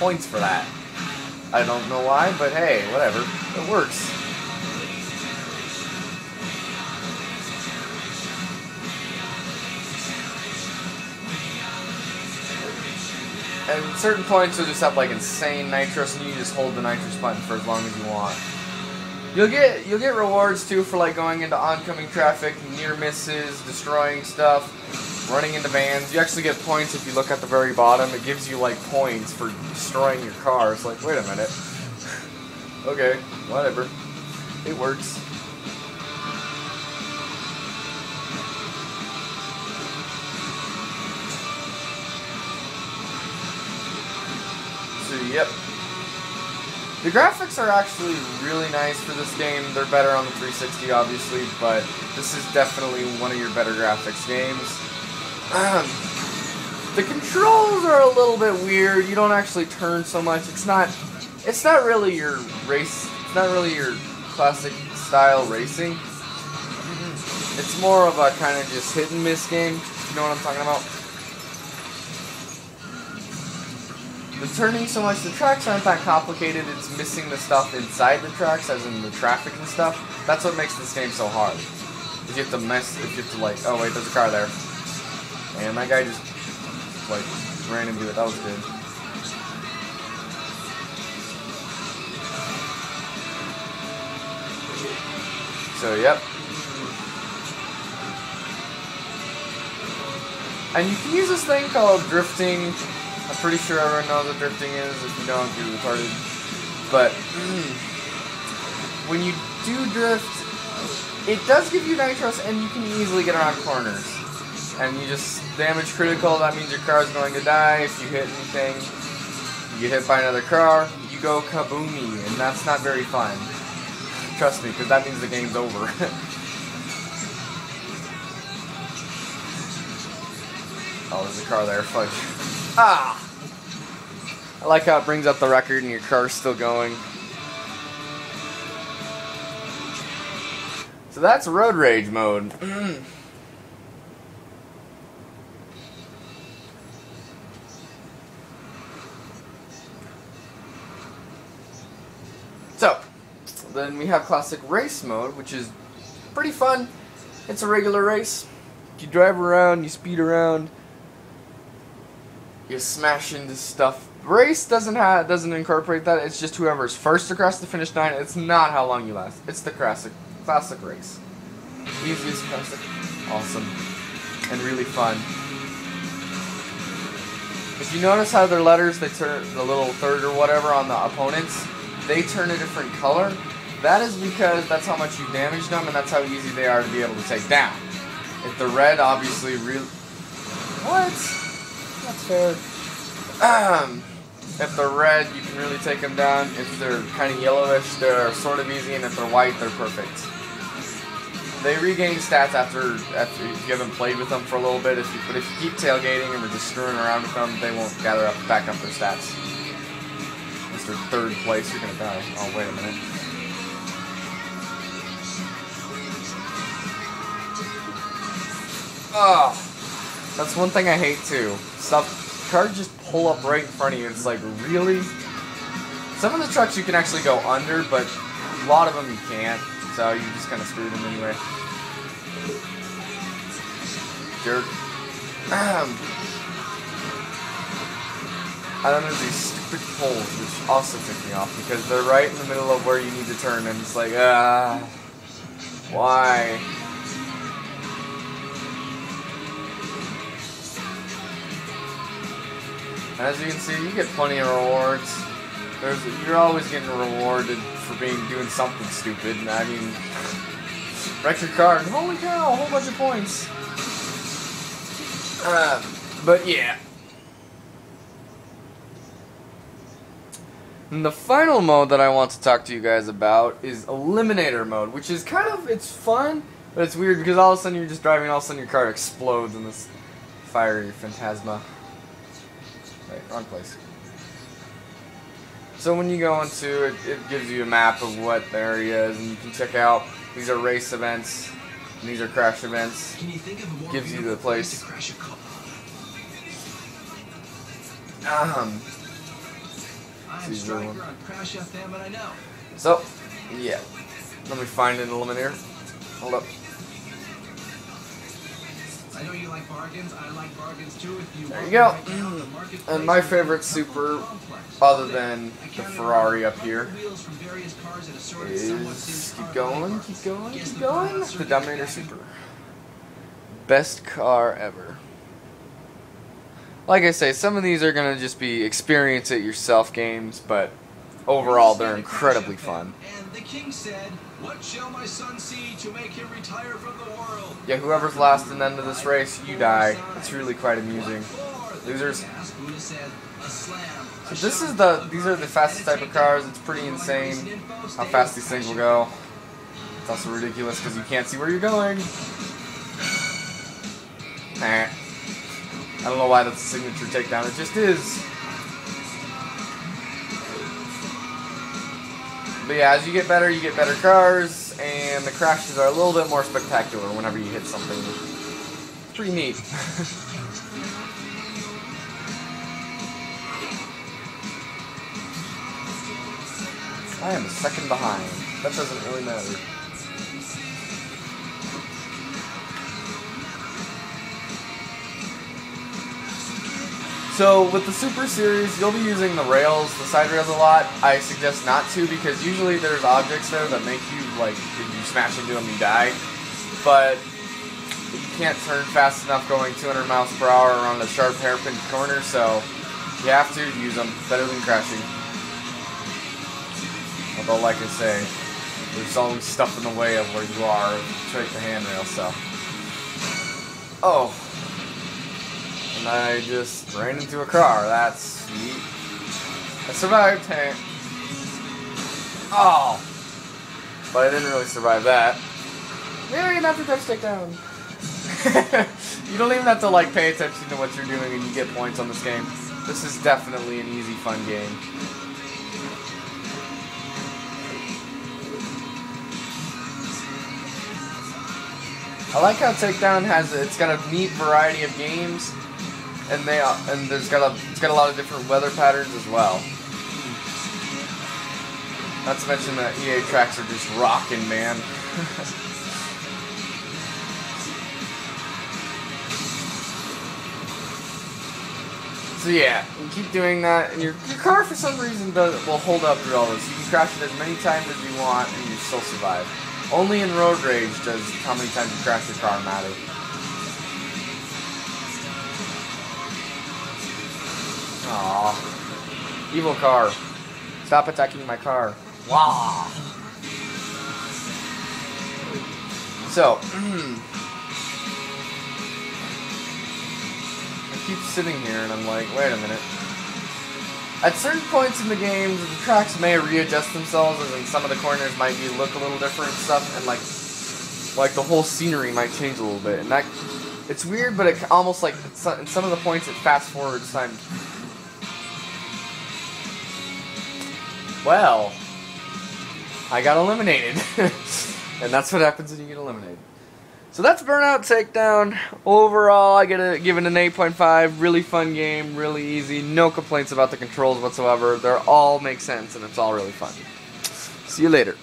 points for that. I don't know why, but hey, whatever. It works. And certain points will just have like insane nitros, and you just hold the nitrous button for as long as you want. You'll get rewards too for like going into oncoming traffic, near misses, destroying stuff, running into vans. You actually get points if you look at the very bottom. It gives you like points for destroying your car. It's like, wait a minute. Okay, whatever. It works. So, yep. The graphics are actually really nice for this game. They're better on the 360, obviously, but this is definitely one of your better graphics games. The controls are a little bit weird. You don't actually turn so much. It's not really your race. It's not really your classic style racing. It's more of a kind of just hit and miss game. You know what I'm talking about? The turning so much, the tracks aren't that complicated. It's missing the stuff inside the tracks, as in the traffic and stuff. That's what makes this game so hard. If you have to like, oh wait, there's a car there. And that guy just like ran into it. That was good. So yep. And you can use this thing called drifting. I'm pretty sure everyone knows what drifting is. If you don't, you're retarded. But when you do drift, it does give you nitros, and you can easily get around corners. And you just damage critical. That means your car is going to die. If you hit anything, you get hit by another car, you go kaboomy, and that's not very fun. Trust me, because that means the game's over. Oh, there's a car there. Fudge. Ah! I like how it brings up the record and your car's still going. So that's road rage mode. So, then we have classic race mode, which is pretty fun. It's a regular race. You drive around, you speed around. You smash into stuff. Race doesn't incorporate that. It's just whoever's first across the finish line. It's not how long you last. It's the classic race. Easiest classic. Awesome. And really fun. If you notice how their letters, they turn the little third or whatever on the opponents, they turn a different color. That is because that's how much you damage them, and that's how easy they are to be able to take down. If the red, obviously, what? That's fair. If they're red, you can really take them down. If they're kind of yellowish, they're sort of easy, and if they're white, they're perfect. They regain stats after if you haven't played with them for a little bit. But if you keep tailgating them or just screwing around with them, they won't back up their stats. Mr. Third place, you're gonna die. Oh, wait a minute. Oh, that's one thing I hate too. Cars just pull up right in front of you. It's like, really? Some of the trucks you can actually go under, but a lot of them you can't. So you just kind of screwed them anyway. Jerk. I don't know, these stupid poles, which also tick me off because they're right in the middle of where you need to turn, and it's like, why? As you can see, you get plenty of rewards. You're always getting rewarded for doing something stupid. I mean, wreck your car, and holy cow, a whole bunch of points. But yeah. And the final mode that I want to talk to you guys about is Eliminator mode, which is it's fun, but it's weird because all of a sudden you're just driving, all of a sudden your car explodes in this fiery phantasma. Wait, wrong place. So when you go into it, it gives you a map of what the area is, and you can check out, these are race events, and these are crash events. Gives you the place. am Striker on Crash FM, and I know. So, yeah. Let me find an eliminator. Hold up. I know you like bargains. I like bargains too. If you There you go. And my favorite super, other than the Ferrari up here, is keep going. The Dominator Super. Best car ever. Like I say, some of these are gonna just be experience it yourself games, but overall they're incredibly fun. And the king said, "What shall my son see to make him retire from the world?" Yeah, whoever's last in the end of this race, you die. It's really quite amusing. Losers. So these are the fastest type of cars. It's pretty insane how fast these things will go. It's also ridiculous because you can't see where you're going. I don't know why that's a signature takedown. It just is. But yeah, as you get better cars, and the crashes are a little bit more spectacular whenever you hit something. It's pretty neat. I am a second behind. That doesn't really matter. So with the Super Series, you'll be using the rails, the side rails a lot. I suggest not to because usually there's objects there that make you, like, if you smash into them, you die. But you can't turn fast enough going 200 miles per hour around a sharp hairpin corner, so you have to use them. Better than crashing. Although, like I say, there's always stuff in the way of where you are if you take the handrail, so. Oh. And I just ran into a car. That's sweet. I survived. Hey. Oh. But I didn't really survive that. Yeah, you have to touch takedown. You don't even have to, like, pay attention to what you're doing and you get points on this game. This is definitely an easy, fun game. I like how Takedown it's got a neat variety of games, and it's got a lot of different weather patterns as well. Not to mention that EA tracks are just rocking, man. So yeah, you keep doing that, and your car for some reason will hold up through all this. You can crash it as many times as you want, and you still survive. Only in Road Rage does how many times you crash your car matter. Aww. Evil car. Stop attacking my car. Wow. So, I keep sitting here and I'm like, wait a minute. At certain points in the game, the tracks may readjust themselves, as in some of the corners might look a little different and stuff, and like the whole scenery might change a little bit. And that, it's weird, but it almost like in some of the points it fast forwards time. Well, I got eliminated, and that's what happens when you get eliminated. So that's Burnout Takedown. Overall, I give it an 8.5. Really fun game, really easy. No complaints about the controls whatsoever. They all make sense, and it's all really fun. See you later.